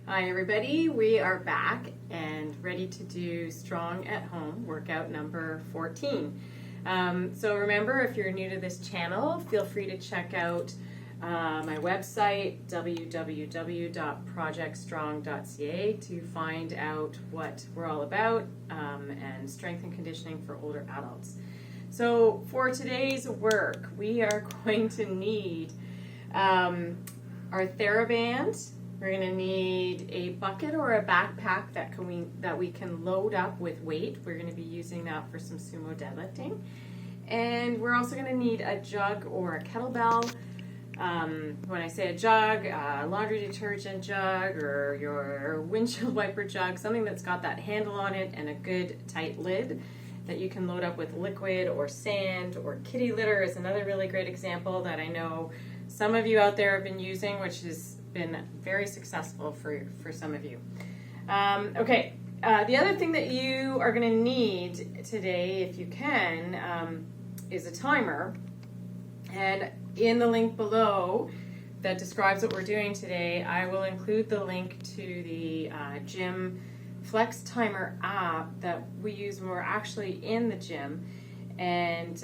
Hi everybody, we are back and ready to do Strong at Home workout number 14. So remember, if you're new to this channel, feel free to check out my website www.projectstrong.ca to find out what we're all about and strength and conditioning for older adults. So for today's work, we are going to need our Theraband. We're going to need a bucket or a backpack that we can load up with weight. We're going to be using that for some sumo deadlifting. And we're also going to need a jug or a kettlebell. When I say a jug, a laundry detergent jug or your windshield wiper jug, something that's got that handle on it and a good tight lid that you can load up with liquid or sand, or kitty litter is another really great example that I know some of you out there have been using, which has been very successful for some of you. The other thing that you are going to need today, if you can, is a timer. And in the link below that describes what we're doing today, I will include the link to the gym Flex Timer app that we use when we're actually in the gym. And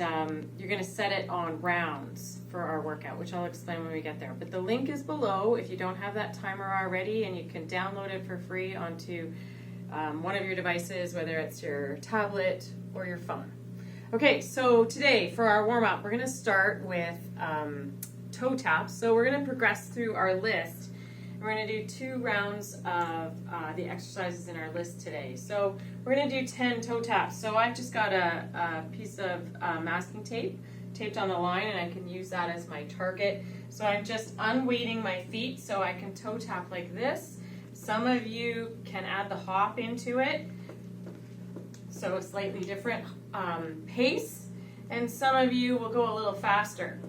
you're going to set it on rounds for our workout, which I'll explain when we get there. But the link is below if you don't have that timer already, and you can download it for free onto one of your devices, whether it's your tablet or your phone. Okay, so today for our warm-up, we're going to start with toe taps. So we're going to progress through our list. We're going to do 2 rounds of the exercises in our list today. So we're going to do 10 toe taps. So I've just got a piece of masking tape taped on the line, and I can use that as my target. So I'm just unweighting my feet so I can toe tap like this. Some of you can add the hop into it, so a slightly different pace, and some of you will go a little faster.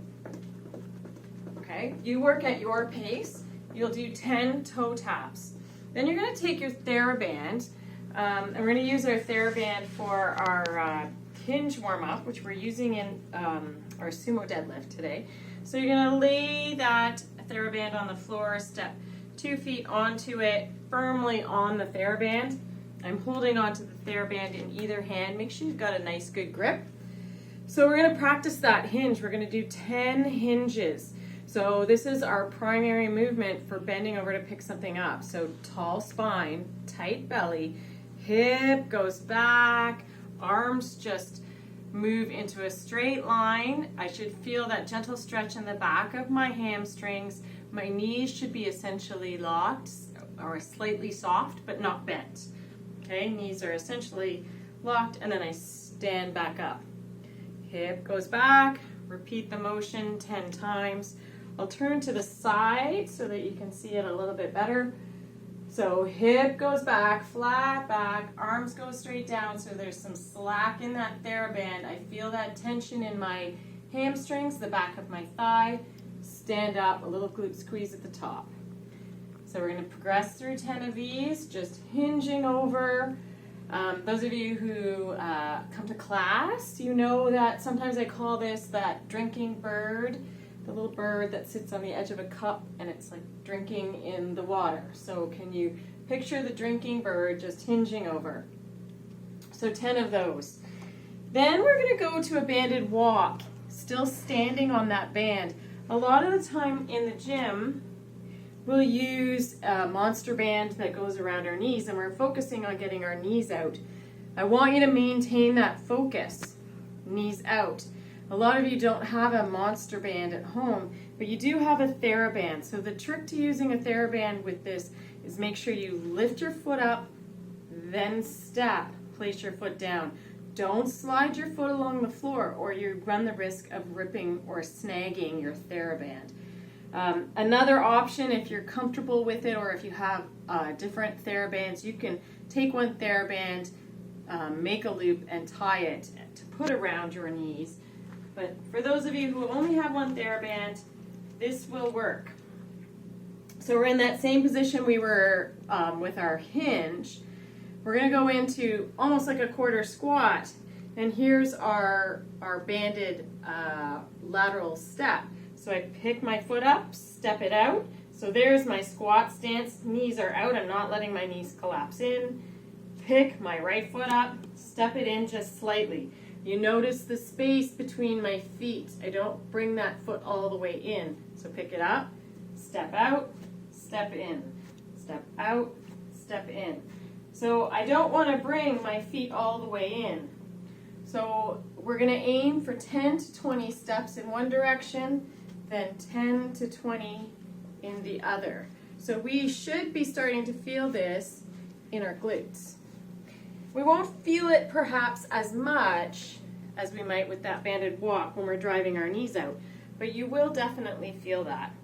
Okay, you work at your pace. You'll do 10 toe taps. Then you're going to take your Theraband, and we're going to use our Theraband for our hinge warm-up, which we're using in our Sumo Deadlift today. So you're going to lay that Theraband on the floor, step 2 feet onto it, firmly on the Theraband. I'm holding onto the Theraband in either hand. Make sure you've got a nice good grip. So we're going to practice that hinge. We're going to do 10 hinges. So this is our primary movement for bending over to pick something up. So tall spine, tight belly, hip goes back, arms just move into a straight line. I should feel that gentle stretch in the back of my hamstrings. My knees should be essentially locked or slightly soft but not bent. Okay, knees are essentially locked, and then I stand back up. Hip goes back, repeat the motion 10 times. I'll turn to the side so that you can see it a little bit better. So hip goes back, flat back, arms go straight down, so there's some slack in that Theraband. I feel that tension in my hamstrings, the back of my thigh. Stand up, a little glute squeeze at the top. So we're going to progress through 10 of these, just hinging over. Those of you who come to class, you know that sometimes I call this that drinking bird. The little bird that sits on the edge of a cup and it's like drinking in the water. So can you picture the drinking bird just hinging over? So 10 of those. Then we're going to go to a banded walk, still standing on that band. A lot of the time in the gym, we'll use a monster band that goes around our knees, and we're focusing on getting our knees out. I want you to maintain that focus, knees out. A lot of you don't have a monster band at home, but you do have a Theraband. So the trick to using a Theraband with this is make sure you lift your foot up, then step, place your foot down. Don't slide your foot along the floor, or you run the risk of ripping or snagging your Theraband. Another option, if you're comfortable with it, or if you have different Therabands, you can take one Theraband, make a loop, and tie it to put around your knees. But for those of you who only have one Theraband, this will work. So we're in that same position we were with our hinge. We're going to go into almost like a quarter squat. And here's our banded lateral step. So I pick my foot up, step it out. So So there's my squat stance. Knees are out. I'm not letting my knees collapse in. Pick my right foot up, step it in just slightly. You notice the space between my feet. I don't bring that foot all the way in. So pick it up, step out, step in, step out, step in. So I don't want to bring my feet all the way in. So we're going to aim for 10 to 20 steps in one direction, then 10 to 20 in the other. So we should be starting to feel this in our glutes. We won't feel it perhaps as much as we might with that banded walk when we're driving our knees out, but you will definitely feel that.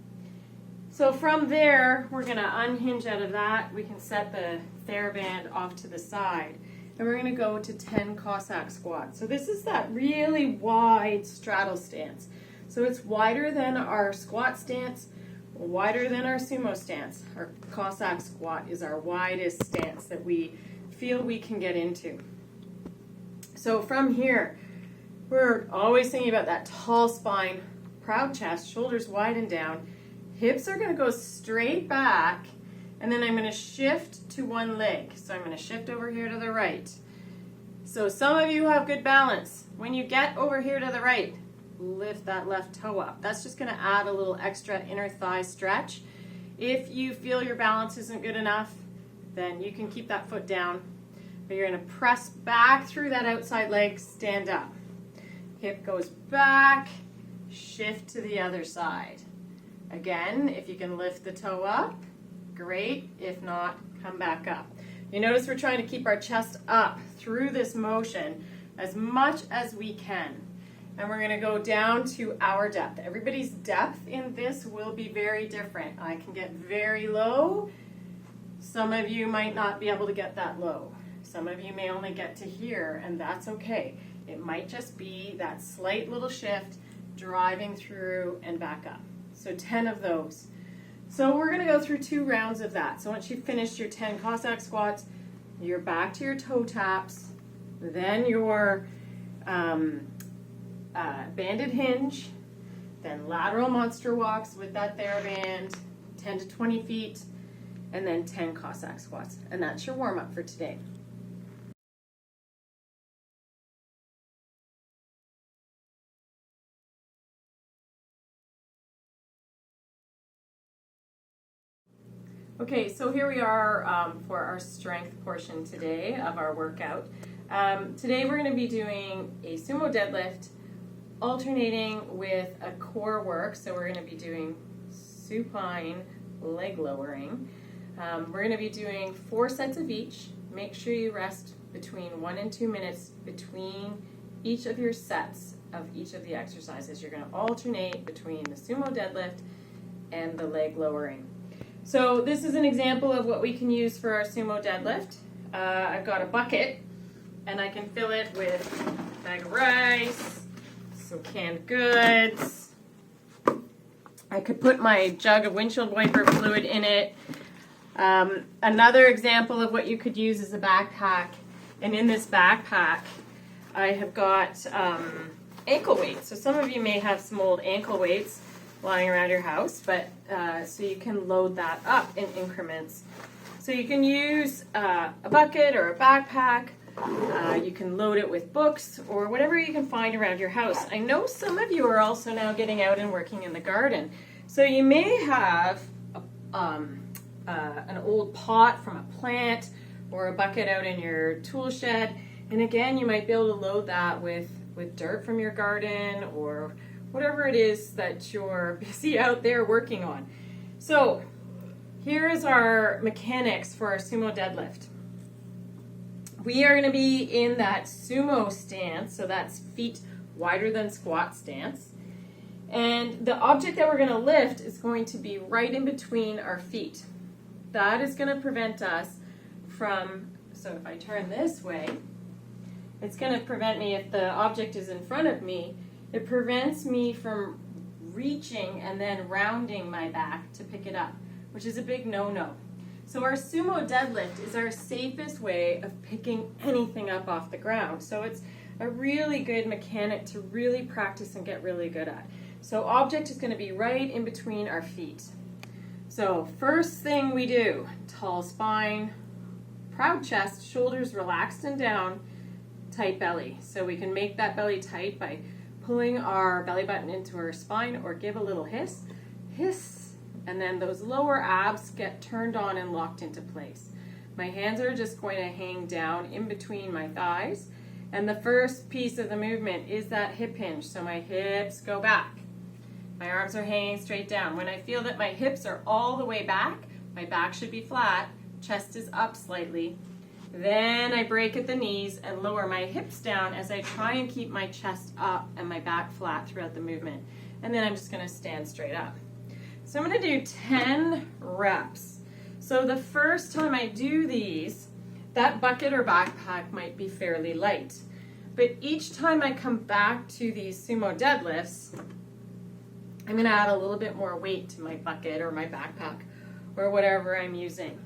So from there, we're going to unhinge out of that. We can set the Theraband off to the side, and we're going to go to 10 Cossack squats. So this is that really wide straddle stance. So it's wider than our squat stance, wider than our sumo stance. Our Cossack squat is our widest stance that we feel we can get into. So from here, we're always thinking about that tall spine, proud chest, shoulders widen down. Hips are going to go straight back, and then I'm going to shift to one leg. So I'm going to shift over here to the right. So some of you have good balance. When you get over here to the right, lift that left toe up. That's just going to add a little extra inner thigh stretch. If you feel your balance isn't good enough, then you can keep that foot down. But you're going to press back through that outside leg, stand up. Hip goes back, shift to the other side. Again, if you can lift the toe up, great. If not, come back up. You notice we're trying to keep our chest up through this motion as much as we can. And we're going to go down to our depth. Everybody's depth in this will be very different. I can get very low. Some of you might not be able to get that low. Some of you may only get to here, and that's okay. It might just be that slight little shift, driving through and back up. So 10 of those. So we're going to go through 2 rounds of that. So once you've finished your 10 Cossack squats, you're back to your toe taps, then your banded hinge, then lateral monster walks with that Theraband, 10 to 20 feet, and then 10 Cossack squats. And that's your warm-up for today. Okay, so here we are for our strength portion today of our workout. Today we're going to be doing a sumo deadlift alternating with a core work. So we're going to be doing supine leg lowering. We're going to be doing 4 sets of each. Make sure you rest between 1 and 2 minutes between each of your sets of each of the exercises. You're going to alternate between the sumo deadlift and the leg lowering. So this is an example of what we can use for our sumo deadlift. I've got a bucket, and I can fill it with a bag of rice, some canned goods. I could put my jug of windshield wiper fluid in it. Another example of what you could use is a backpack. And in this backpack, I have got ankle weights. So some of you may have some old ankle weights lying around your house, but so you can load that up in increments. So you can use a bucket or a backpack. You can load it with books or whatever you can find around your house. I know some of you are also now getting out and working in the garden. So you may have an old pot from a plant or a bucket out in your tool shed. And again, you might be able to load that with dirt from your garden or whatever it is that you're busy out there working on. So here is our mechanics for our sumo deadlift. We are going to be in that sumo stance, so that's feet wider than squat stance. And the object that we're going to lift is going to be right in between our feet. That is going to prevent us from, so if I turn this way, it's going to prevent me, if the object is in front of me, it prevents me from reaching and then rounding my back to pick it up, which is a big no-no. So our sumo deadlift is our safest way of picking anything up off the ground. So it's a really good mechanic to really practice and get really good at. So object is going to be right in between our feet. So first thing we do, tall spine, proud chest, shoulders relaxed and down, tight belly. So we can make that belly tight by pulling our belly button into our spine or give a little hiss, hiss, and then those lower abs get turned on and locked into place. My hands are just going to hang down in between my thighs, and the first piece of the movement is that hip hinge. So my hips go back. My arms are hanging straight down. When I feel that my hips are all the way back, my back should be flat, chest is up slightly. Then I break at the knees and lower my hips down as I try and keep my chest up and my back flat throughout the movement. And then I'm just going to stand straight up. So I'm going to do 10 reps. So the first time I do these, that bucket or backpack might be fairly light. But each time I come back to these sumo deadlifts, I'm going to add a little bit more weight to my bucket or my backpack or whatever I'm using.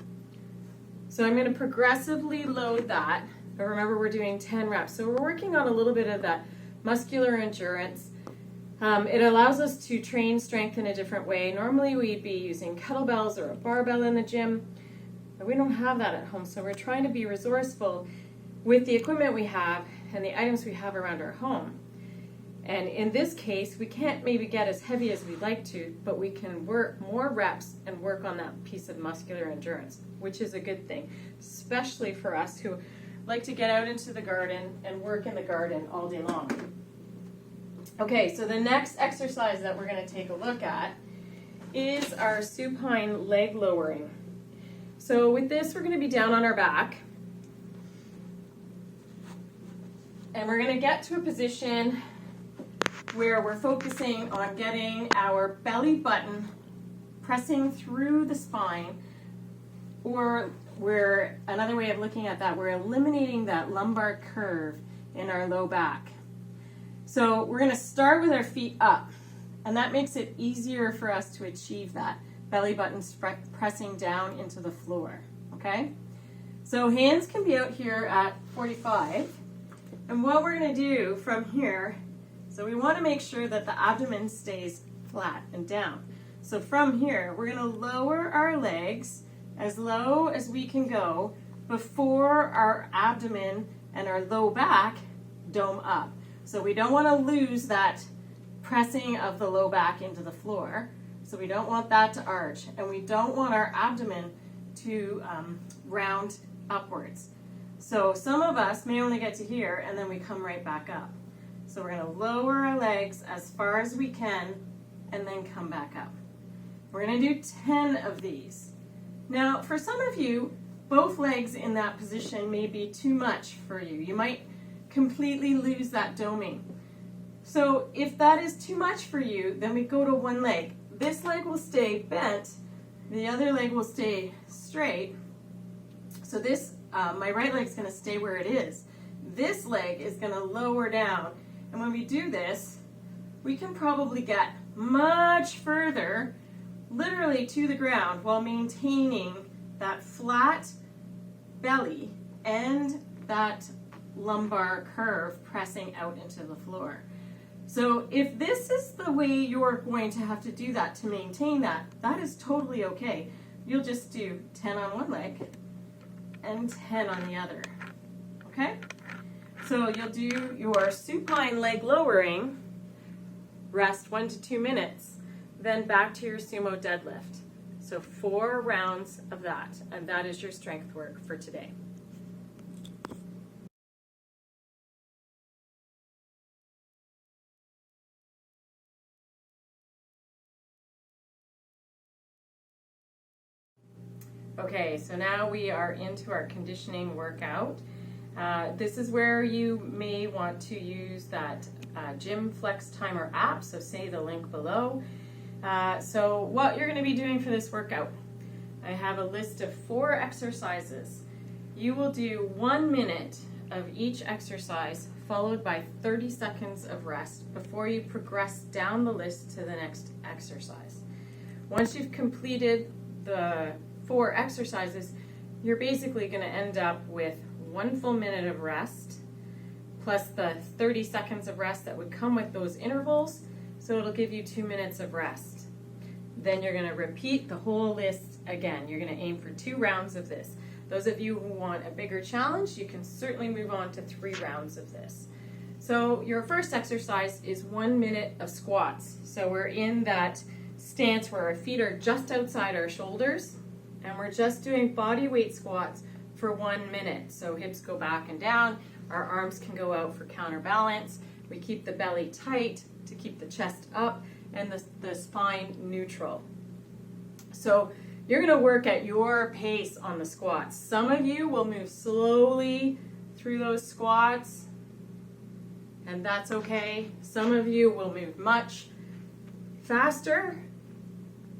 So I'm going to progressively load that. But remember, we're doing 10 reps. So we're working on a little bit of that muscular endurance. It allows us to train strength in a different way. Normally we'd be using kettlebells or a barbell in the gym, but we don't have that at home. So we're trying to be resourceful with the equipment we have and the items we have around our home. And in this case, we can't maybe get as heavy as we'd like to, but we can work more reps and work on that piece of muscular endurance, which is a good thing, especially for us who like to get out into the garden and work in the garden all day long. Okay, so the next exercise that we're going to take a look at is our supine leg lowering. So with this, we're going to be down on our back. And we're going to get to a position where we're focusing on getting our belly button pressing through the spine, or another way of looking at that, we're eliminating that lumbar curve in our low back. So we're going to start with our feet up, and that makes it easier for us to achieve that belly button pressing down into the floor, okay? So hands can be out here at 45, and what we're going to do from here, so we want to make sure that the abdomen stays flat and down. So from here, we're going to lower our legs as low as we can go before our abdomen and our low back dome up. So we don't want to lose that pressing of the low back into the floor. So we don't want that to arch. And we don't want our abdomen to round upwards. So some of us may only get to here and then we come right back up. So we're going to lower our legs as far as we can and then come back up. We're going to do 10 of these. Now, for some of you, both legs in that position may be too much for you. You might completely lose that doming. So if that is too much for you, then we go to one leg. This leg will stay bent, the other leg will stay straight. So this, my right leg is going to stay where it is. This leg is going to lower down. And when we do this, we can probably get much further, literally to the ground, while maintaining that flat belly and that lumbar curve pressing out into the floor. So if this is the way you're going to have to do that to maintain that, that is totally okay. You'll just do 10 on one leg and 10 on the other, okay? So you'll do your supine leg lowering, rest 1 to 2 minutes, then back to your sumo deadlift. So 4 rounds of that, and that is your strength work for today. Okay, so now we are into our conditioning workout. This is where you may want to use that Gym Flex Timer app, so say the link below. So what you're going to be doing for this workout, I have a list of 4 exercises. You will do 1 minute of each exercise followed by 30 seconds of rest before you progress down the list to the next exercise. Once you've completed the 4 exercises, you're basically going to end up with 1 full minute of rest plus the 30 seconds of rest that would come with those intervals, so it'll give you 2 minutes of rest. Then you're going to repeat the whole list again. You're going to aim for 2 rounds of this. Those of you who want a bigger challenge, you can certainly move on to 3 rounds of this. So your first exercise is 1 minute of squats. So we're in that stance where our feet are just outside our shoulders, and we're just doing body weight squats for 1 minute. So hips go back and down, our arms can go out for counterbalance. We keep the belly tight to keep the chest up and the spine neutral. So you're going to work at your pace on the squats. Some of you will move slowly through those squats, and that's okay. Some of you will move much faster.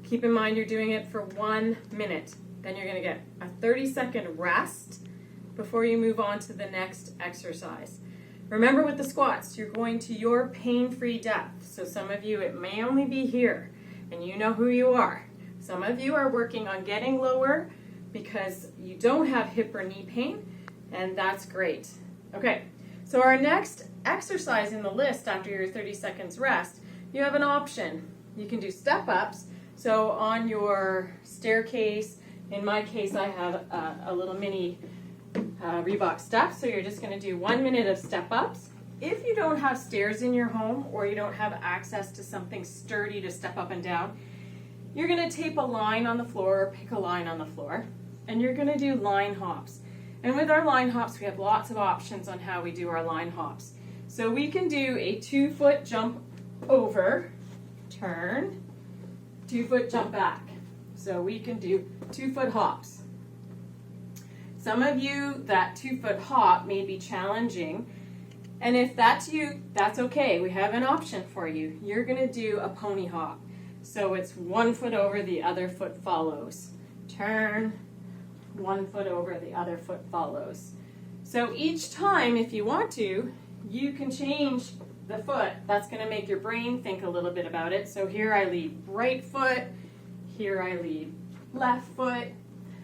Keep in mind you're doing it for 1 minute. Then you're going to get a 30-second rest before you move on to the next exercise. Remember with the squats, you're going to your pain-free depth. So some of you, it may only be here, and you know who you are. Some of you are working on getting lower because you don't have hip or knee pain, and that's great. Okay, so our next exercise in the list after your 30 seconds rest, you have an option. You can do step-ups. So on your staircase, in my case, I have a little mini Reebok step, so you're just going to do 1 minute of step-ups. If you don't have stairs in your home or you don't have access to something sturdy to step up and down, you're going to tape a line on the floor or pick a line on the floor, and you're going to do line hops. And with our line hops, we have lots of options on how we do our line hops. So we can do a 2-foot jump over, turn, 2-foot jump back. So we can do 2-foot hops. Some of you, that 2-foot hop may be challenging, and if that's you, that's okay. We have an option for you. You're going to do a pony hop. So it's 1 foot over, the other foot follows. Turn, 1 foot over, the other foot follows. So each time, if you want to, you can change the foot. That's going to make your brain think a little bit about it. So here I lead right foot, here I lead left foot.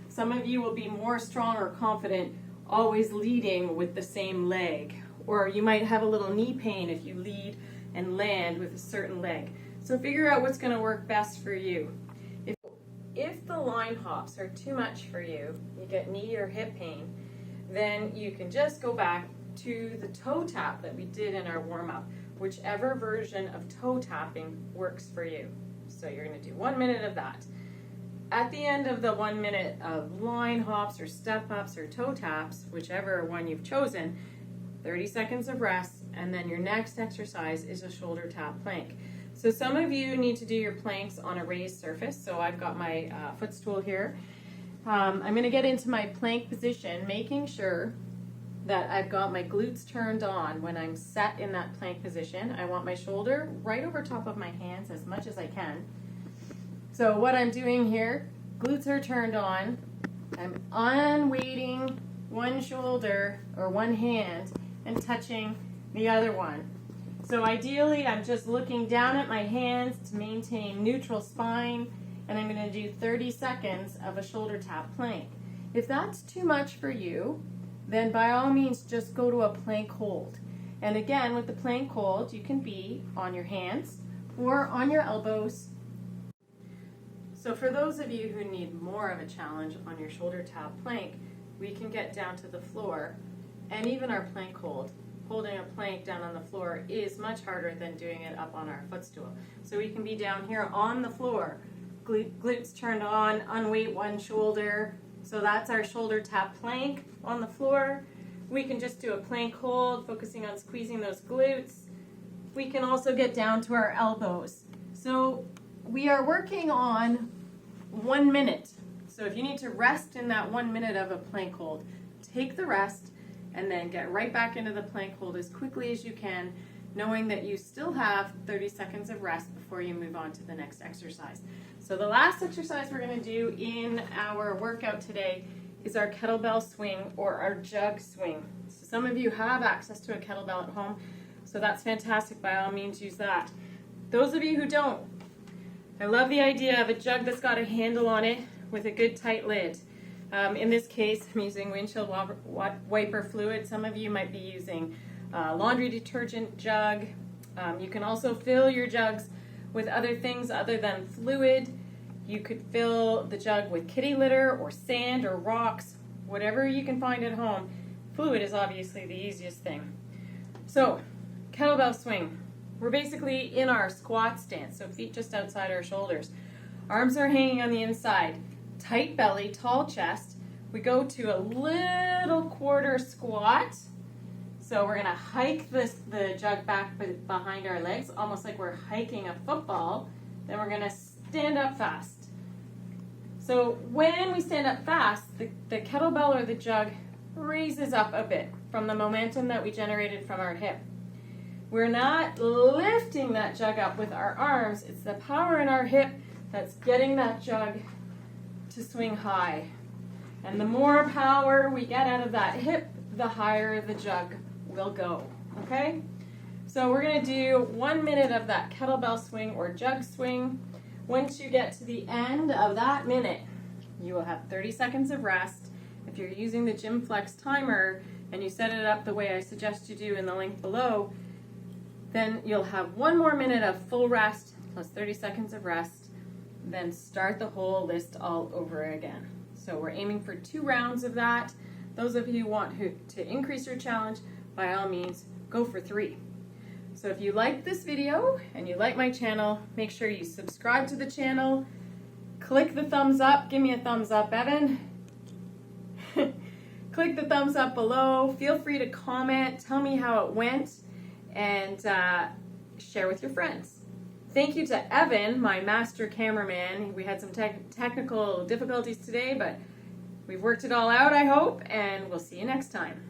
Some of you will be more strong or confident always leading with the same leg. Or you might have a little knee pain if you lead and land with a certain leg. So figure out what's going to work best for you. If the line hops are too much for you, you get knee or hip pain, then you can just go back to the toe tap that we did in our warm-up, whichever version of toe tapping works for you. So you're going to do 1 minute of that. At the end of the 1 minute of line hops or step-ups or toe taps, whichever one you've chosen, 30 seconds of rest, and then your next exercise is a shoulder tap plank. So some of you need to do your planks on a raised surface. So I've got my footstool here. I'm going to get into my plank position, making sure that I've got my glutes turned on when I'm set in that plank position. I want my shoulder right over top of my hands as much as I can. So what I'm doing here, glutes are turned on. I'm unweighting one shoulder or one hand and touching the other one. So ideally, I'm just looking down at my hands to maintain neutral spine, and I'm going to do 30 seconds of a shoulder tap plank. If that's too much for you, then by all means just go to a plank hold. And again, with the plank hold, you can be on your hands or on your elbows. So for those of you who need more of a challenge on your shoulder tap plank, we can get down to the floor, and even our plank hold. Holding a plank down on the floor is much harder than doing it up on our footstool. So we can be down here on the floor, glutes turned on, unweight one shoulder. So that's our shoulder tap plank on the floor. We can just do a plank hold, focusing on squeezing those glutes. We can also get down to our elbows. So we are working on 1 minute. So if you need to rest in that 1 minute of a plank hold, take the rest and then get right back into the plank hold as quickly as you can, knowing that you still have 30 seconds of rest before you move on to the next exercise. So the last exercise we're going to do in our workout today is our kettlebell swing or our jug swing. So some of you have access to a kettlebell at home, so that's fantastic. By all means, use that. Those of you who don't, I love the idea of a jug that's got a handle on it with a good tight lid. In this case, I'm using windshield wiper fluid. Some of you might be using laundry detergent jug. You can also fill your jugs with other things other than fluid. You could fill the jug with kitty litter or sand or rocks, whatever you can find at home. Fluid is obviously the easiest thing. So, kettlebell swing. We're basically in our squat stance, so feet just outside our shoulders. Arms are hanging on the inside. Tight belly, tall chest. We go to a little quarter squat. So we're going to hike the jug back behind our legs, almost like we're hiking a football. Then we're going to stand up fast. So when we stand up fast, the kettlebell or the jug raises up a bit from the momentum that we generated from our hip. We're not lifting that jug up with our arms. It's the power in our hip that's getting that jug to swing high. And the more power we get out of that hip, the higher the jug will go, okay? So we're gonna do 1 minute of that kettlebell swing or jug swing. Once you get to the end of that minute, you will have 30 seconds of rest. If you're using the Gym Flex timer and you set it up the way I suggest you do in the link below, then you'll have 1 more minute of full rest plus 30 seconds of rest, then start the whole list all over again. So we're aiming for 2 rounds of that. Those of you who want to increase your challenge, by all means, go for 3. So if you like this video and you like my channel, make sure you subscribe to the channel, click the thumbs up, give me a thumbs up, Evan. Click the thumbs up below, feel free to comment, tell me how it went, and share with your friends. Thank you to Evan, my master cameraman. We had some technical difficulties today, but we've worked it all out, I hope, and we'll see you next time.